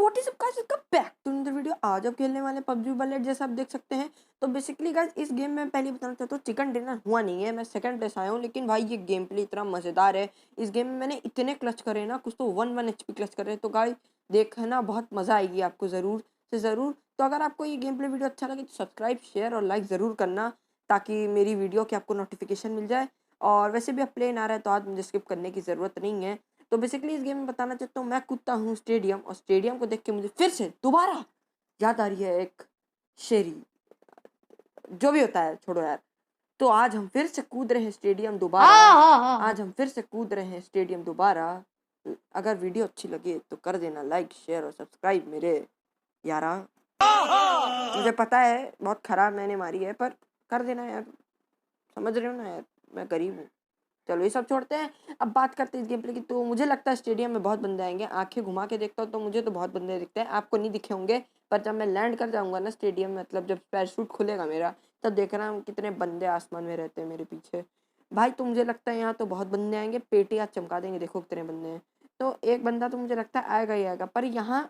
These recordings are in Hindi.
What is up guys, welcome back to another video. आज आप खेलने वाले पबजी बुलेट, जैसा आप देख सकते हैं। तो बेसिकली गाइस इस गेम में पहले बताना चाहता हूँ, चिकन डिनर हुआ नहीं है, मैं सेकंड प्लेस आया हूँ। लेकिन भाई ये गेम प्ले इतना मजेदार है, इस गेम में मैंने इतने क्लच करे ना, कुछ तो 1 HP क्लच करे। तो गाइस देखना, बहुत मजा आएगी आपको जरूर से जरूर। तो अगर आपको ये गेम प्ले वीडियो अच्छा लगे तो सब्सक्राइब, शेयर और लाइक जरूर करना, ताकि मेरी वीडियो की आपको नोटिफिकेशन मिल जाए। और वैसे भी अब प्ले ना रहा है तो आज मुझे स्किप करने की जरूरत नहीं है। तो बेसिकली इस गेम में बताना चाहता हूँ, मैं कूदता हूँ स्टेडियम, और स्टेडियम को देख के मुझे फिर से दोबारा याद आ रही है एक शेरी, जो भी होता है छोड़ो यार। तो आज हम फिर से कूद रहे हैं स्टेडियम दोबारा। आज हम फिर से कूद रहे हैं स्टेडियम दोबारा। अगर वीडियो अच्छी लगे तो कर देना लाइक, शेयर और सब्सक्राइब मेरे यारा। मुझे पता है बहुत खराब मैंने मारी है, पर कर देना यार, समझ रहे हो ना यार, मैं गरीब हूँ। चलो ये सब छोड़ते हैं, अब बात करते हैं इस गेम प्ले की। तो मुझे लगता है स्टेडियम में बहुत बंदे आएंगे। आंखें घुमा के देखता हूँ तो मुझे तो बहुत बंदे दिखते हैं, आपको नहीं दिखे होंगे। पर जब मैं लैंड कर जाऊंगा ना स्टेडियम में, मतलब जब पैराशूट खुलेगा मेरा, तब देखना कितने बंदे आसमान में रहते हैं मेरे पीछे। भाई तो मुझे लगता है यहाँ तो बहुत बंदे आएंगे, पेटी आज चमका देंगे, देखो कितने बंदे हैं। तो एक बंदा तो मुझे लगता है आएगा ही आएगा, पर यहाँ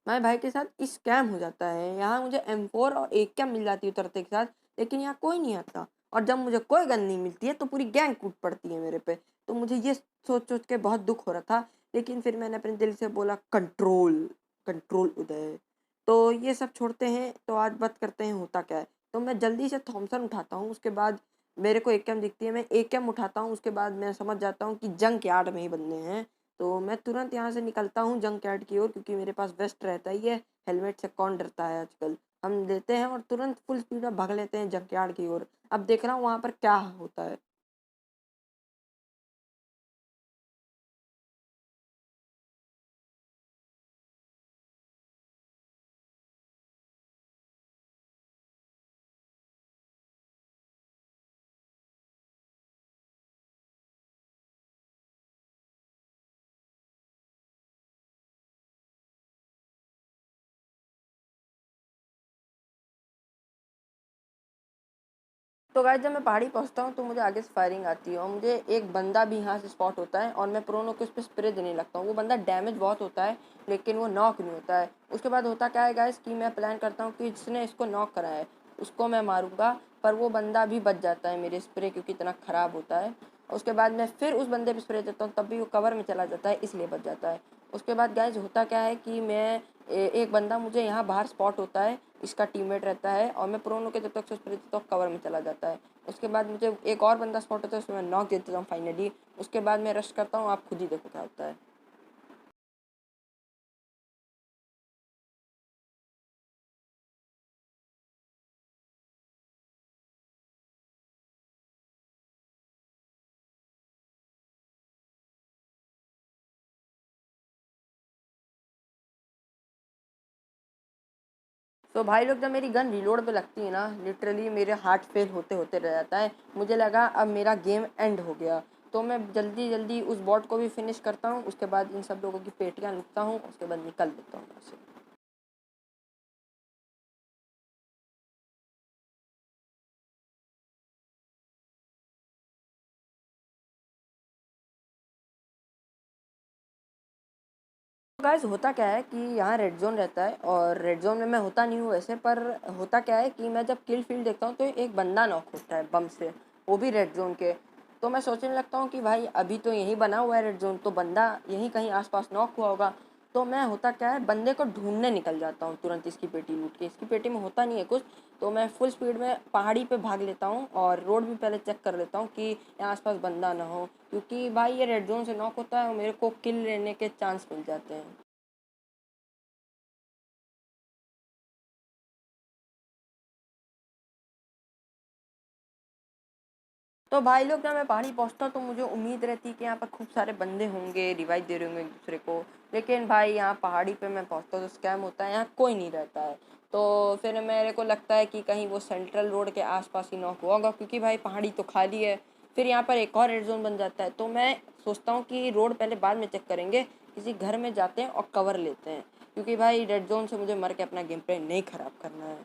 मेरे भाई के साथ स्कैम हो जाता है। यहाँ मुझे M4 और एक क्या मिल जाती है उतरते के साथ, लेकिन यहाँ कोई नहीं आता। और जब मुझे कोई गन नहीं मिलती है तो पूरी गैंग कूद पड़ती है मेरे पे। तो मुझे ये सोच सोच के बहुत दुख हो रहा था, लेकिन फिर मैंने अपने दिल से बोला कंट्रोल, कंट्रोल उदय। तो ये सब छोड़ते हैं, तो आज बात करते हैं होता क्या है। तो मैं जल्दी से थॉमसन उठाता हूँ, उसके बाद मेरे को एक कैम दिखती है, मैं एक कैम उठाता हूँ। उसके बाद मैं समझ जाता हूँ कि जंक यार्ड में ही बंदे हैं। तो मैं तुरंत यहाँ से निकलता हूँ जंक यार्ड की ओर, क्योंकि मेरे पास वेस्ट रहता ही है, हेलमेट से कौन डरता है आजकल। हम लेते हैं और तुरंत फुल स्पीड में भाग लेते हैं जंक यार्ड की ओर। अब देख रहा हूँ वहाँ पर क्या होता है। तो गाइस जब मैं पहाड़ी पहुंचता हूँ तो मुझे आगे से फायरिंग आती है, और मुझे एक बंदा भी यहाँ से स्पॉट होता है, और मैं प्रोनो को उस पर स्प्रे देने लगता हूँ। वो बंदा डैमेज बहुत होता है, लेकिन वो नॉक नहीं होता है। उसके बाद होता क्या है गाइस कि मैं प्लान करता हूँ कि जिसने इसको नॉक करा है उसको मैं मारूंगा, पर वो बंदा भी बच जाता है मेरे स्प्रे, क्योंकि इतना ख़राब होता है। उसके बाद मैं फिर उस बंदे पे स्प्रे देता हूँ, तब भी वो कवर में चला जाता है, इसलिए बच जाता है। उसके बाद गाइस होता क्या है कि एक बंदा मुझे यहाँ बाहर स्पॉट होता है, इसका टीममेट रहता है, और मैं प्रोनो के जब तक से स्प्रे देता हूँ कवर में चला जाता है। उसके बाद मुझे एक और बंदा स्पॉट होता है, उसमें मैं नॉक दे देता हूँ फाइनली। उसके बाद मैं रश करता हूँ, आप खुद ही देखो क्या होता है। तो भाई लोग जब मेरी गन रिलोड पे लगती है ना, लिटरली मेरे हार्ट फेल होते होते रह जाता है। मुझे लगा अब मेरा गेम एंड हो गया। तो मैं जल्दी जल्दी उस बॉट को भी फिनिश करता हूँ, उसके बाद इन सब लोगों की पेटियाँ लूटता हूँ, उसके बाद निकल देता हूँ यहाँ से। गाइस होता क्या है कि यहाँ रेड जोन रहता है, और रेड जोन में मैं होता नहीं हूँ वैसे, पर होता क्या है कि मैं जब किल फील्ड देखता हूँ तो एक बंदा नॉक होता है बम से, वो भी रेड जोन के। तो मैं सोचने लगता हूँ कि भाई अभी तो यही बना हुआ है रेड जोन, तो बंदा यहीं कहीं आसपास नॉक हुआ होगा। तो मैं होता क्या है, बंदे को ढूंढने निकल जाता हूँ तुरंत, इसकी पेटी लूट के। इसकी पेटी में होता नहीं है कुछ, तो मैं फुल स्पीड में पहाड़ी पे भाग लेता हूँ, और रोड भी पहले चेक कर लेता हूँ कि यहाँ आसपास बंदा ना हो, क्योंकि भाई ये रेड जोन से नॉक होता है और मेरे को किल लेने के चांस मिल जाते हैं। तो भाई लोग जब मैं पहाड़ी पहुंचता हूँ तो मुझे उम्मीद रहती है कि यहाँ पर खूब सारे बंदे होंगे, रिवाइव दे रहे होंगे एक दूसरे को। लेकिन भाई यहाँ पहाड़ी पे मैं पहुंचता हूँ तो स्कैम होता है, यहाँ कोई नहीं रहता है। तो फिर मेरे को लगता है कि कहीं वो सेंट्रल रोड के आसपास ही नॉक हुआ होगा, क्योंकि भाई पहाड़ी तो खाली है। फिर यहाँ पर एक और रेड जोन बन जाता है, तो मैं सोचता हूँ कि रोड पहले बाद में चेक करेंगे, किसी घर में जाते हैं और कवर लेते हैं, क्योंकि भाई रेड जोन से मुझे मर के अपना गेम प्ले नहीं ख़राब करना है।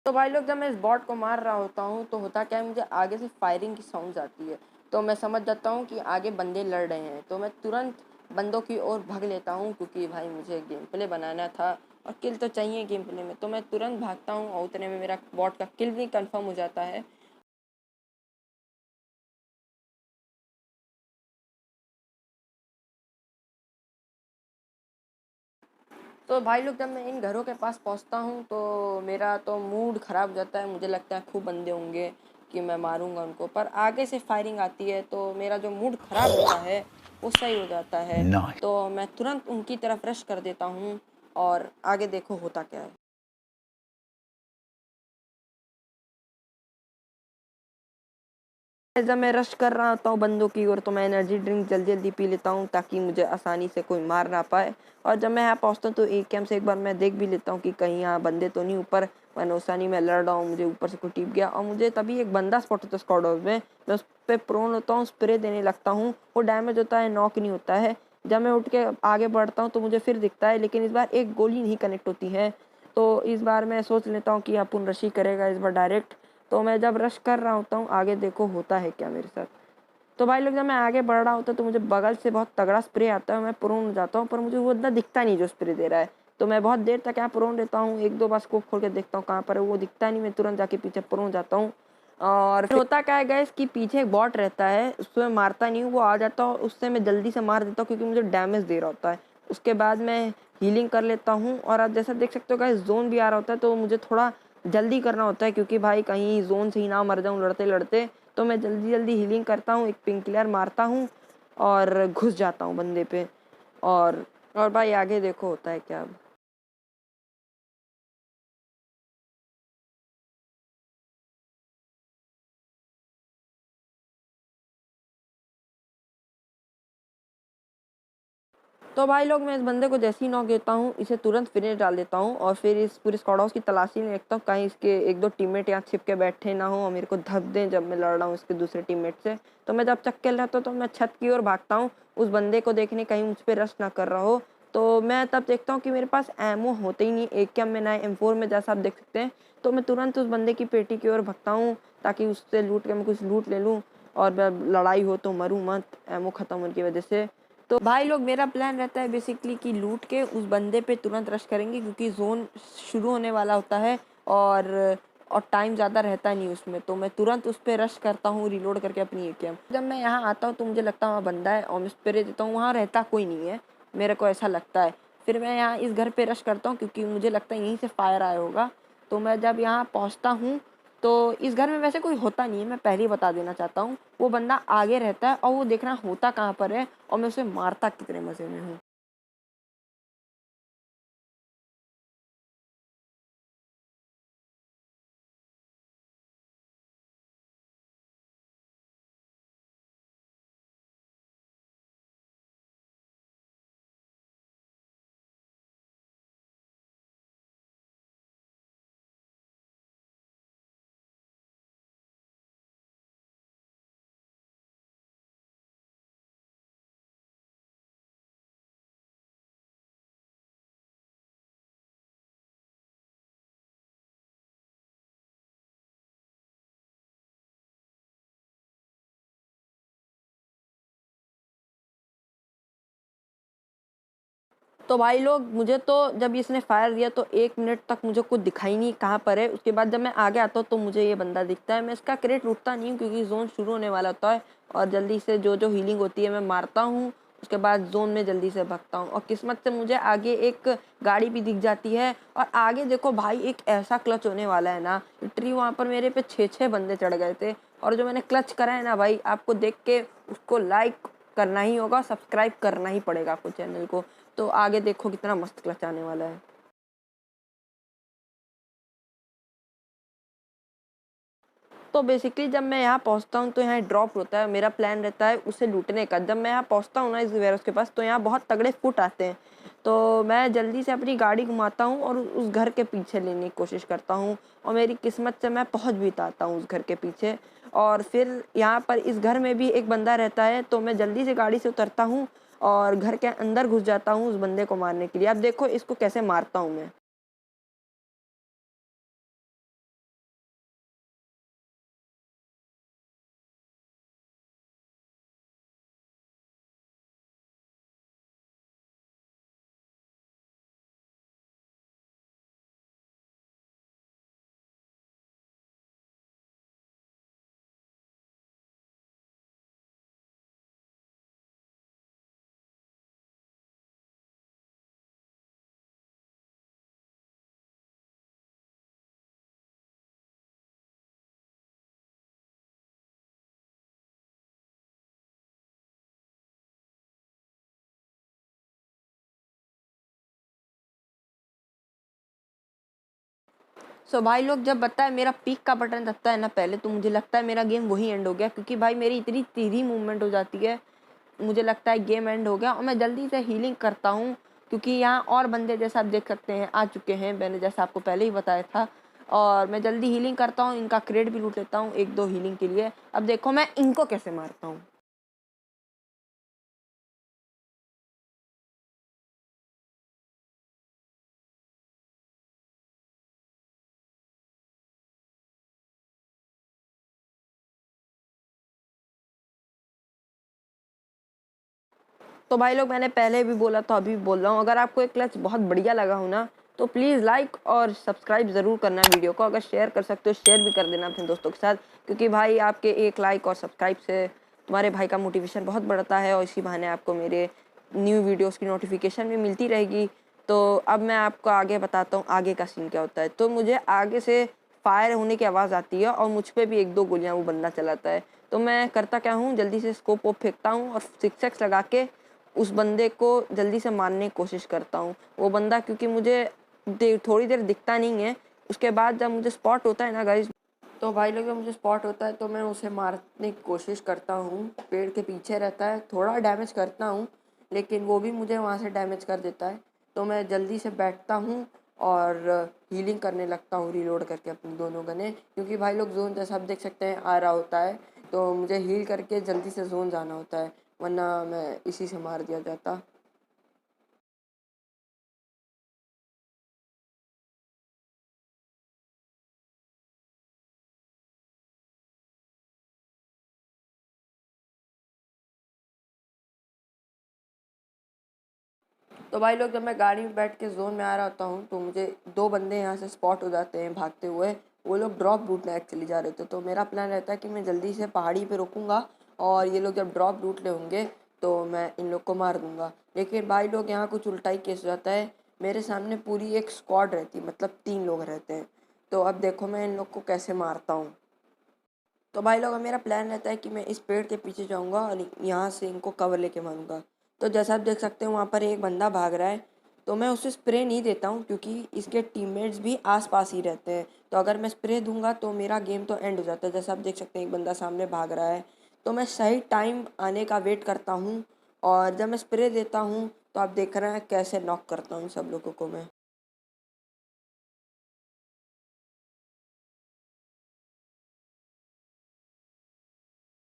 तो भाई लोग, जब मैं इस बॉट को मार रहा होता हूँ तो होता क्या है, मुझे आगे से फायरिंग की साउंड्स आती है। तो मैं समझ जाता हूँ कि आगे बंदे लड़ रहे हैं, तो मैं तुरंत बंदों की ओर भाग लेता हूँ, क्योंकि भाई मुझे गेम प्ले बनाना था और किल तो चाहिए गेम प्ले में। तो मैं तुरंत भागता हूँ और उतने में मेरा बॉट का किल भी कंफर्म हो जाता है। तो भाई लोग, जब मैं इन घरों के पास पहुंचता हूं तो मेरा तो मूड ख़राब हो जाता है। मुझे लगता है खूब बंदे होंगे कि मैं मारूंगा उनको, पर आगे से फायरिंग आती है तो मेरा जो मूड ख़राब होता है वो सही हो जाता है। Nice. तो मैं तुरंत उनकी तरफ रश कर देता हूं और आगे देखो होता क्या है। जब मैं रश कर रहा होता हूँ बंदों की ओर तो मैं एनर्जी ड्रिंक जल्दी जल्दी पी लेता हूँ, ताकि मुझे आसानी से कोई मार ना पाए। और जब मैं यहाँ पहुँचता हूँ तो एक कैम से एक बार मैं देख भी लेता हूँ कि कहीं यहाँ बंदे तो नहीं ऊपर। मैं नौसानी में लड़ रहा हूँ, मुझे ऊपर से कोई टिप गया और मुझे तभी एक बंदा स्पॉट होता है स्क्वाड हाउस में। मैं उस पर प्रोन होता हूँ, स्प्रे देने लगता हूँ, वो डैमेज होता है, नॉक नहीं होता है। जब मैं उठ के आगे बढ़ता हूँ तो मुझे फिर दिखता है, लेकिन इस बार एक गोली नहीं कनेक्ट होती है। तो इस बार मैं सोच लेता हूँ कि अपन रशी करेगा इस बार डायरेक्ट। तो मैं जब रश कर रहा होता हूँ आगे देखो होता है क्या मेरे साथ। तो भाई लोग, जब मैं आगे बढ़ रहा होता तो मुझे बगल से बहुत तगड़ा स्प्रे आता है, मैं प्रोन हो जाता हूँ, पर मुझे वो इतना दिखता नहीं जो स्प्रे दे रहा है। तो मैं बहुत देर तक यहाँ प्रोन रहता हूँ, एक दो बार स्कोप खोल के देखता हूँ कहाँ पर है, वो दिखता नहीं, मैं तुरंत जाके पीछे प्रोन हो जाता हूँ। और फिर होता क्या है गाइस कि पीछे एक बॉट रहता है, उससे मैं मारता नहीं हूँ, वो आ जाता है, उससे मैं जल्दी से मार देता हूँ क्योंकि मुझे डैमेज दे रहा होता है। उसके बाद मैं हीलिंग कर लेता हूँ और आप जैसा देख सकते हो गाइस जोन भी आ रहा होता है, तो मुझे थोड़ा जल्दी करना होता है क्योंकि भाई कहीं जोन से ही ना मर जाऊँ लड़ते लड़ते। तो मैं जल्दी जल्दी हीलिंग करता हूँ, एक पिंक क्लियर मारता हूँ और घुस जाता हूँ बंदे पे। और भाई आगे देखो होता है क्या अब। तो भाई लोग, मैं इस बंदे को जैसे ही नॉक देता हूँ इसे तुरंत फिनिश डाल देता हूँ और फिर इस पूरे स्क्वाड हाउस की तलाशी में देखता हूँ कहीं इसके एक दो टीममेट यहाँ छिप के बैठे ना हो और मेरे को धप दें जब मैं लड़ रहा हूँ इसके दूसरे टीममेट से। तो मैं जब चक्के रहता हूँ तो मैं छत की ओर भागता हूँ उस बंदे को देखने, कहीं मुझ पर रश ना कर रहा हो। तो मैं तब देखता हूँ कि मेरे पास एमओ होते ही नहीं, एक कैम में ना M4 में, जैसा आप देख सकते हैं। तो मैं तुरंत उस बंदे की पेटी की ओर भगता हूँ ताकि उससे लूट के मैं कुछ लूट ले लूँ और लड़ाई हो तो मरूँ मत एमओ ख़त्म होने की वजह से। तो भाई लोग, मेरा प्लान रहता है बेसिकली कि लूट के उस बंदे पे तुरंत रश करेंगे क्योंकि जोन शुरू होने वाला होता है और टाइम ज़्यादा रहता नहीं उसमें। तो मैं तुरंत उस पर रश करता हूँ रिलोड करके अपनी एकेएम। जब मैं यहाँ आता हूँ तो मुझे लगता है वहाँ बंदा है और मैं स्प्रे देता हूँ, वहाँ रहता कोई नहीं है, मेरे को ऐसा लगता है। फिर मैं यहाँ इस घर पे रश करता हूँ क्योंकि मुझे लगता है यहीं से फायर आया होगा। तो मैं जब यहाँ पहुँचता हूँ तो इस घर में वैसे कोई होता नहीं है, मैं पहले ही बता देना चाहता हूँ। वो बंदा आगे रहता है और वो देखना होता कहाँ पर है और मैं उसे मारता कितने मजे में हूँ। तो भाई लोग, मुझे तो जब इसने फायर दिया तो 1 मिनट तक मुझे कुछ दिखाई नहीं कहाँ पर है। उसके बाद जब मैं आगे आता हूँ तो मुझे ये बंदा दिखता है। मैं इसका क्रेट लूटता नहीं हूँ क्योंकि जोन शुरू होने वाला होता है और जल्दी से जो जो हीलिंग होती है मैं मारता हूँ। उसके बाद जोन में जल्दी से भागता हूँ और किस्मत से मुझे आगे एक गाड़ी भी दिख जाती है। और आगे देखो भाई, एक ऐसा क्लच होने वाला है ना, लिटरली वहाँ पर मेरे पे 6-6 बंदे चढ़ गए थे। और जो मैंने क्लच करा है ना भाई, आपको देख के उसको लाइक करना ही होगा, सब्सक्राइब करना ही पड़ेगा आपको चैनल को। तो आगे देखो कितना मस्त क्लच आने वाला है। तो बेसिकली जब मैं यहाँ पहुँचता हूँ तो यहाँ ड्रॉप होता है, मेरा प्लान रहता है उसे लूटने का। जब मैं यहाँ पहुँचता हूँ ना इस वेयरहाउस के पास तो यहाँ बहुत तगड़े फुट आते हैं। तो मैं जल्दी से अपनी गाड़ी घुमाता हूँ और उस घर के पीछे लेने की कोशिश करता हूँ और मेरी किस्मत से मैं पहुँच भी पाता हूँ उस घर के पीछे। और फिर यहाँ पर इस घर में भी एक बंदा रहता है, तो मैं जल्दी से गाड़ी से उतरता हूँ और घर के अंदर घुस जाता हूँ उस बंदे को मारने के लिए। अब देखो इसको कैसे मारता हूँ मैं। सो भाई लोग जब बताए मेरा पीक का बटन दबता है ना पहले, तो मुझे लगता है मेरा गेम वही एंड हो गया, क्योंकि भाई मेरी इतनी तेज़ी मूवमेंट हो जाती है, मुझे लगता है गेम एंड हो गया। और मैं जल्दी से हीलिंग करता हूँ, क्योंकि यहाँ और बंदे जैसा आप देख सकते हैं आ चुके हैं, मैंने जैसा आपको पहले ही बताया था। और मैं जल्दी हीलिंग करता हूँ, इनका क्रेड भी लूट लेता हूँ 1-2 हीलिंग के लिए। अब देखो मैं इनको कैसे मारता हूँ। तो भाई लोग मैंने पहले भी बोला था, अभी भी बोल रहा हूँ, अगर आपको एक क्लच बहुत बढ़िया लगा हो ना, तो प्लीज़ लाइक और सब्सक्राइब ज़रूर करना वीडियो को। अगर शेयर कर सकते हो शेयर भी कर देना अपने दोस्तों के साथ, क्योंकि भाई आपके एक लाइक और सब्सक्राइब से तुम्हारे भाई का मोटिवेशन बहुत बढ़ता है, और इसी बहाने आपको मेरे न्यू वीडियोज़ की नोटिफिकेशन भी मिलती रहेगी। तो अब मैं आपको आगे बताता हूँ आगे का सीन क्या होता है। तो मुझे आगे से फायर होने की आवाज़ आती है, और मुझ पर भी 1-2 गोलियाँ वो बंदा चलाता है। तो मैं करता क्या हूँ, जल्दी से स्कोप वोप फेंकता हूँ और 6x लगा के उस बंदे को जल्दी से मारने की कोशिश करता हूँ। वो बंदा क्योंकि मुझे थोड़ी देर दिखता नहीं है, उसके बाद जब मुझे स्पॉट होता है ना गाइस, तो भाई लोग जब मुझे स्पॉट होता है तो मैं उसे मारने की कोशिश करता हूँ। पेड़ के पीछे रहता है, थोड़ा डैमेज करता हूँ, लेकिन वो भी मुझे वहाँ से डैमेज कर देता है। तो मैं जल्दी से बैठता हूँ और हीलिंग करने लगता हूँ, रीलोड करके अपनी दोनों गनें, क्योंकि भाई लोग जोन जैसा आप देख सकते हैं आ रहा होता है, तो मुझे हील करके जल्दी से जोन जाना होता है, वरना मैं इसी से मार दिया जाता। तो भाई लोग जब मैं गाड़ी में बैठ के जोन में आ रहा होता हूँ, तो मुझे 2 बंदे यहाँ से स्पॉट हो जाते हैं भागते हुए। वो लोग ड्रॉप लूटने एक्चुअली जा रहे थे, तो मेरा प्लान रहता है कि मैं जल्दी से पहाड़ी पे रुकूंगा, और ये लोग जब ड्रॉप लूट ले होंगे तो मैं इन लोग को मार दूंगा। लेकिन भाई लोग यहाँ कुछ उल्टा ही केस हो जाता है, मेरे सामने पूरी एक स्क्वाड रहती है, मतलब 3 लोग रहते हैं। तो अब देखो मैं इन लोग को कैसे मारता हूँ। तो भाई लोग अब मेरा प्लान रहता है कि मैं इस पेड़ के पीछे जाऊंगा और यहाँ से इनको कवर लेके मारूंगा। तो जैसा आप देख सकते हो वहाँ पर एक बंदा भाग रहा है, तो मैं उसे स्प्रे नहीं देता हूँ, क्योंकि इसके टीममेट्स भी आसपास ही रहते हैं। तो अगर मैं स्प्रे दूंगा तो मेरा गेम तो एंड हो जाता है। जैसा आप देख सकते हैं एक बंदा सामने भाग रहा है, तो मैं सही टाइम आने का वेट करता हूँ, और जब मैं स्प्रे देता हूँ तो आप देख रहे हैं कैसे नॉक करता हूँ सब लोगों को मैं।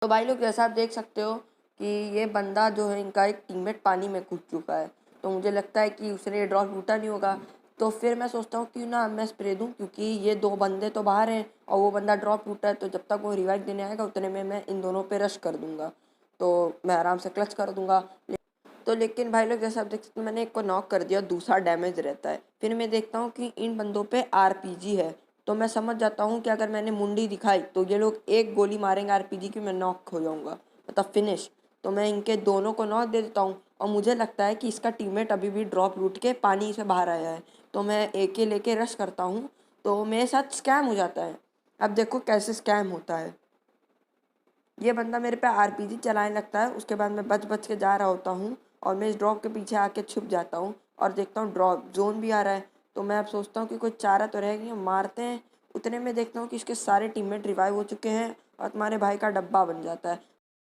तो भाई लोग जैसा आप देख सकते हो कि ये बंदा जो है इनका एक टीममेट पानी में कूद चुका है, तो मुझे लगता है कि उसने ये ड्रॉप लूटा नहीं होगा। तो फिर मैं सोचता हूँ कि ना मैं स्प्रे दूँ, क्योंकि ये 2 बंदे तो बाहर हैं और वो बंदा ड्रॉप लूटा है, तो जब तक वो रिवाइव देने आएगा उतने में मैं इन दोनों पे रश कर दूंगा, तो मैं आराम से क्लच कर दूंगा। तो लेकिन भाई लोग जैसा आप देख सकते हैं मैंने एक को नॉक कर दिया, दूसरा डैमेज रहता है। फिर मैं देखता हूँ कि इन बंदों पे आरपीजी है, तो मैं समझ जाता हूँ कि अगर मैंने मुंडी दिखाई तो ये लोग एक गोली मारेंगे आरपीजी की, मैं नॉक हो जाऊँगा, मतलब फिनिश। तो मैं इनके दोनों को नॉक दे देता हूँ, और मुझे लगता है कि इसका टीममेट अभी भी ड्रॉप लूट के पानी से बाहर आया है, तो मैं एक के लेके रश करता हूँ, तो मेरे साथ स्कैम हो जाता है। अब देखो कैसे स्कैम होता है। ये बंदा मेरे पे आरपीजी चलाने लगता है, उसके बाद मैं बच बच के जा रहा होता हूँ, और मैं इस ड्रॉप के पीछे आके छुप जाता हूँ, और देखता हूँ ड्रॉप जोन भी आ रहा है। तो मैं अब सोचता हूँ कि कोई चारा तो रहेगी, हम मारते हैं। उतने में देखता हूँ कि इसके सारे टीममेट रिवाइव हो चुके हैं और तुम्हारे भाई का डब्बा बन जाता है।